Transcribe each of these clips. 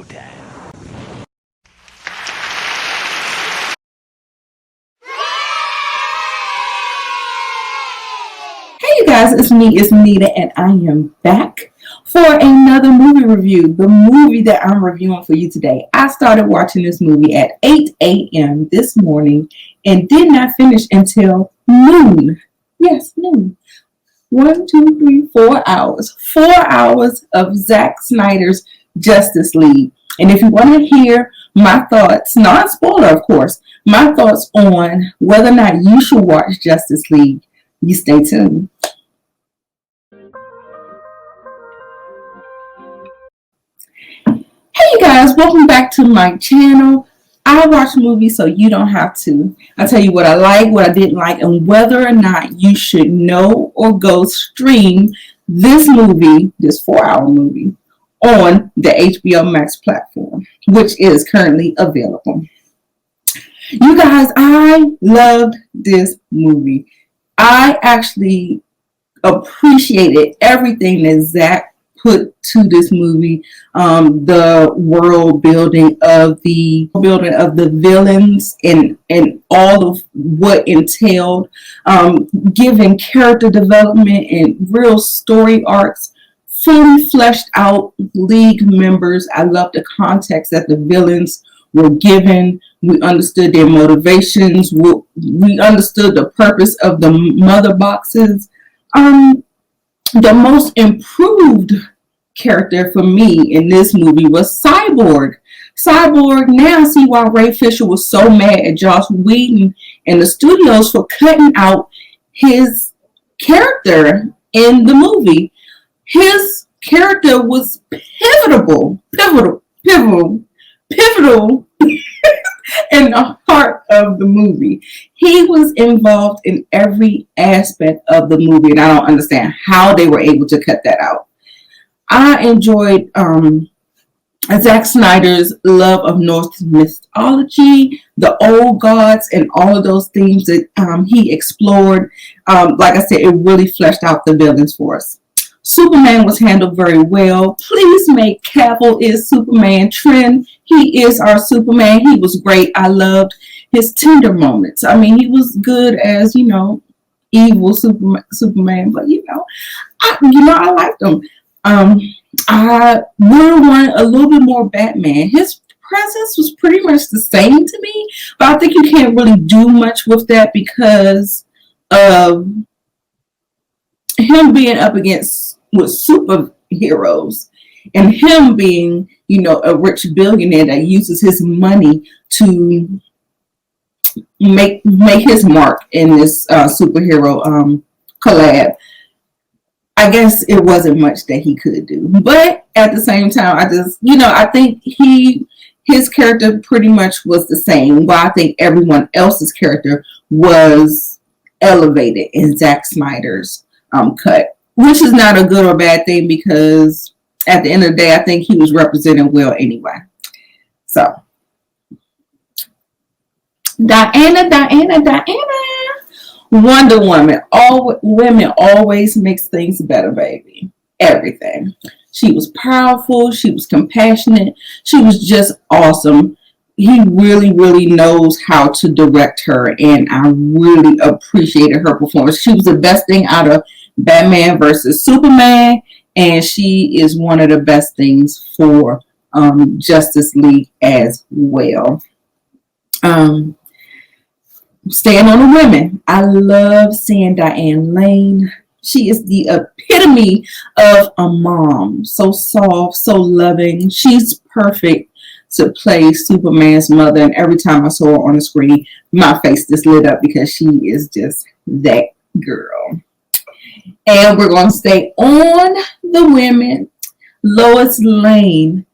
showtime. Hey you guys, it's me, it's Nita, and I am back for another movie review. The movie that I'm reviewing for you today. I started watching this movie at 8 a.m. this morning and did not finish until noon. Yes, noon. 1, 2, 3, 4 hours. 4 hours of Zack Snyder's Justice League. And if you want to hear my thoughts, non-spoiler of course, my thoughts on whether or not you should watch Justice League, you stay tuned. Hey you guys, welcome back to my channel. I watch movies so you don't have to. I tell you what I like, what I didn't like, and whether or not you should know or go stream this movie, this 4-hour movie, on the HBO Max platform, which is currently available. You guys, I loved this movie. I actually appreciated everything that Zack put to this movie, the world building of the villains and all of what entailed, giving character development and real story arcs, fully fleshed out league members. I love the context that the villains were given. We understood their motivations. We understood the purpose of the mother boxes. The most improved character for me in this movie was Cyborg. Cyborg, now I see why Ray Fisher was so mad at Joss Whedon and the studios for cutting out his character in the movie. His character was pivotal in the heart of the movie. He was involved in every aspect of the movie, and I don't understand how they were able to cut that out. I enjoyed Zack Snyder's love of Norse mythology, the old gods, and all of those themes that he explored. Like I said, it really fleshed out the villains for us. Superman was handled very well. Please make Cavill is Superman trend. He is our Superman. He was great. I loved his tender moments. I mean, he was good as, evil Superman, but I liked him. I really wanted a little bit more Batman. His presence was pretty much the same to me, but I think you can't really do much with that because of him being up against with superheroes and him being, a rich billionaire that uses his money to make his mark in this superhero collab. I guess it wasn't much that he could do, but at the same time, I think his character pretty much was the same. While I think everyone else's character was elevated in Zack Snyder's cut, which is not a good or bad thing because at the end of the day, I think he was represented well anyway. So, Diana. Wonder Woman. All women always makes things better, baby. Everything. She was powerful. She was compassionate. She was just awesome. He really, really knows how to direct her, and I really appreciated her performance. She was the best thing out of Batman versus Superman, and she is one of the best things for Justice League as well. Staying on the women, I love seeing Diane Lane. She is the epitome of a mom. So soft, so loving. She's perfect to play Superman's mother. And every time I saw her on the screen, my face just lit up because she is just that girl. And we're going to stay on the women. Lois Lane.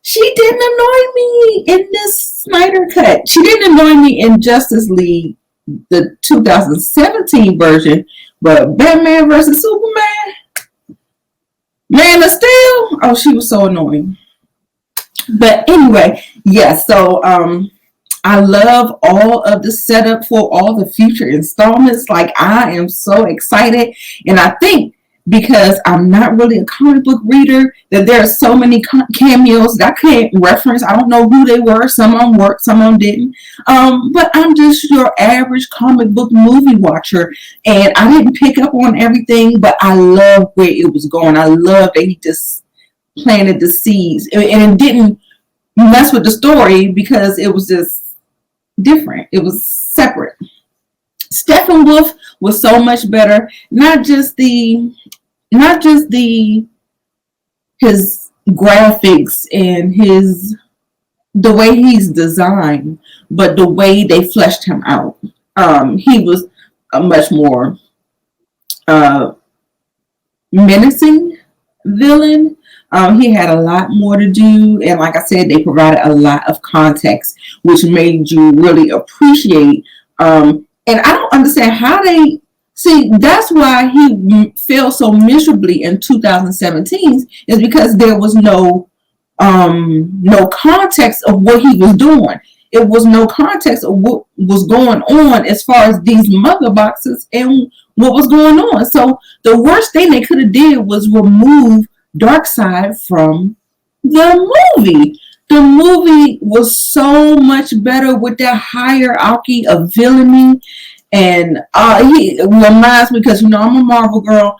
She didn't annoy me in this Snyder cut. She didn't annoy me in Justice League, the 2017 version, but Batman versus Superman, Man of Steel, oh, she was so annoying. But anyway, yes, so I love all of the setup for all the future installments. Like, I am so excited, and I think because I'm not really a comic book reader, that there are so many cameos that I can't reference. I don't know who they were. Some of them worked, some of them didn't. But I'm just your average comic book movie watcher, and I didn't pick up on everything, but I love where it was going. I love that he just planted the seeds, and it didn't mess with the story because it was just different. It was separate. Steppenwolf was so much better. Not just the his graphics and the way he's designed, but the way they fleshed him out. He was a much more menacing villain. He had a lot more to do, and like I said, they provided a lot of context, which made you really appreciate. And I don't understand how they see. That's why he failed so miserably in 2017, is because there was no context of what he was doing. It was no context of what was going on as far as these mother boxes and what was going on. So the worst thing they could have did was remove Darkseid from the movie. The movie was so much better with that hierarchy of villainy, and he reminds me, because I'm a Marvel girl,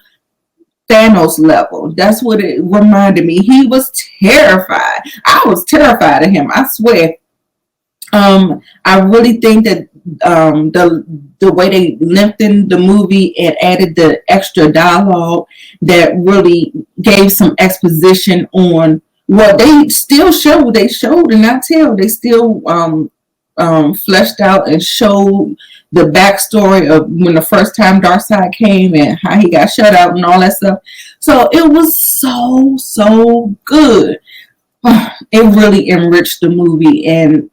Thanos level. That's what it reminded me. He was terrified. I was terrified of him, I swear. I really think that the way they lengthened the movie and added the extra dialogue that really gave some exposition on what they still showed. They showed and not tell. They still fleshed out and showed the backstory of when the first time Darkseid came and how he got shut out and all that stuff. So it was so good. It really enriched the movie, and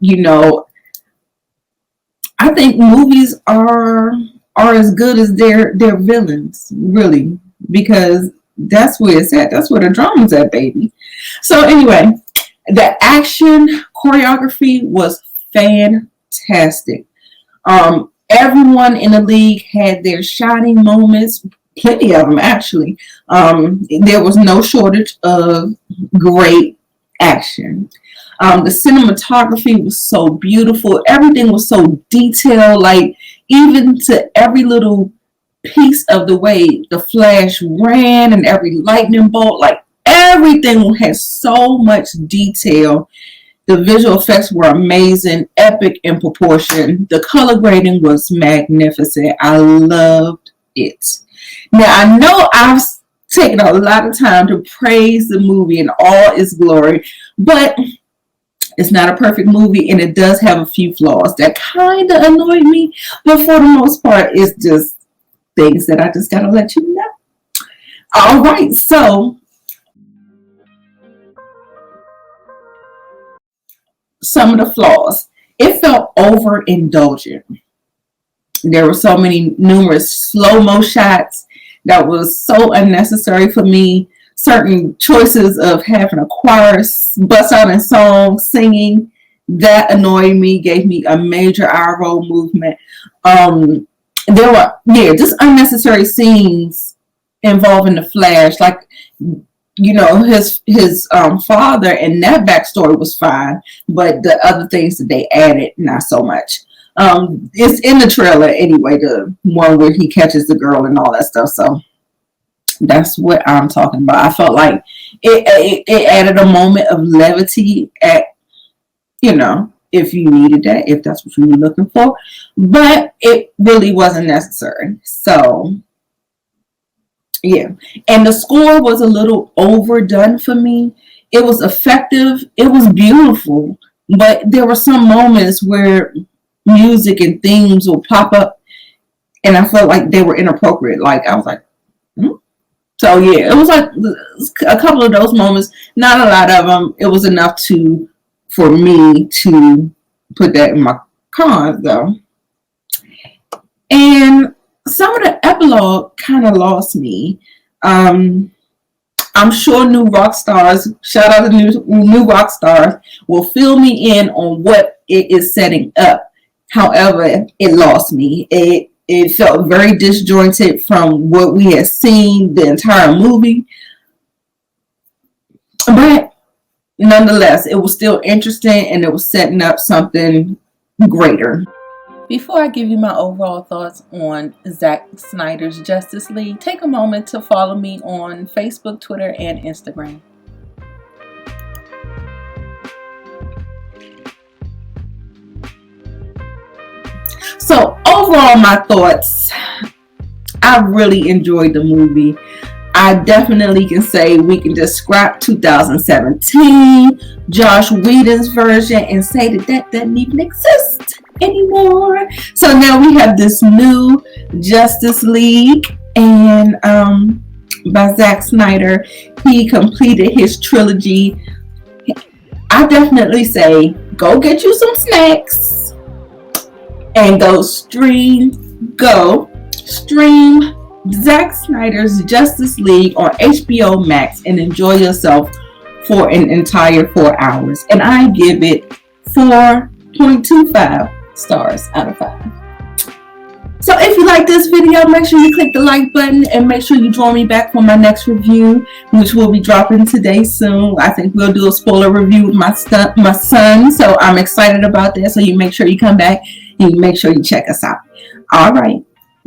I think movies are as good as their villains, really, because that's where it's at. That's where the drama's at, baby. So anyway, the action choreography was fantastic. Everyone in the league had their shining moments, plenty of them actually. There was no shortage of great action. The cinematography was so beautiful. Everything was so detailed, like even to every little piece of the way the Flash ran and every lightning bolt, like everything had so much detail. The visual effects were amazing, epic in proportion. The color grading was magnificent. I loved it. Now, I know I've taken a lot of time to praise the movie in all its glory, but it's not a perfect movie, and it does have a few flaws that kind of annoyed me, but for the most part, it's just things that I just gotta let you know. All right, so some of the flaws. It felt overindulgent. There were so many numerous slow-mo shots that was so unnecessary for me. Certain choices of having a choir bust out in song, singing, that annoyed me, gave me a major eye roll movement. There were, just unnecessary scenes involving the Flash. Like, his father and that backstory was fine, but the other things that they added, not so much. It's in the trailer anyway, the one where he catches the girl and all that stuff. So that's what I'm talking about. I felt like it added a moment of levity at, if you needed that, if that's what you were looking for, but it really wasn't necessary. So yeah. And the score was a little overdone for me. It was effective. It was beautiful, but there were some moments where music and themes will pop up and I felt like they were inappropriate. Like I was like, So yeah, it was like a couple of those moments, not a lot of them. It was enough for me to put that in my cons though. And some of the epilogue kind of lost me. I'm sure new rock stars, shout out to new rock stars, will fill me in on what it is setting up. However, it lost me. It felt very disjointed from what we had seen the entire movie. But nonetheless, it was still interesting and it was setting up something greater. Before I give you my overall thoughts on Zack Snyder's Justice League, take a moment to follow me on Facebook, Twitter, and Instagram. So overall, my thoughts, I really enjoyed the movie. I definitely can say we can just scrap 2017, Josh Whedon's version, and say that doesn't even exist anymore. So now we have this new Justice League, and by Zack Snyder. He completed his trilogy. I definitely say go get you some snacks and go stream Zack Snyder's Justice League on HBO Max and enjoy yourself for an entire 4 hours. And I give it 4.25 stars out of 5. So if you like this video, make sure you click the like button and make sure you join me back for my next review, which will be dropping today soon. I think we'll do a spoiler review with my son. So I'm excited about that. So you make sure you come back and you make sure you check us out. All right.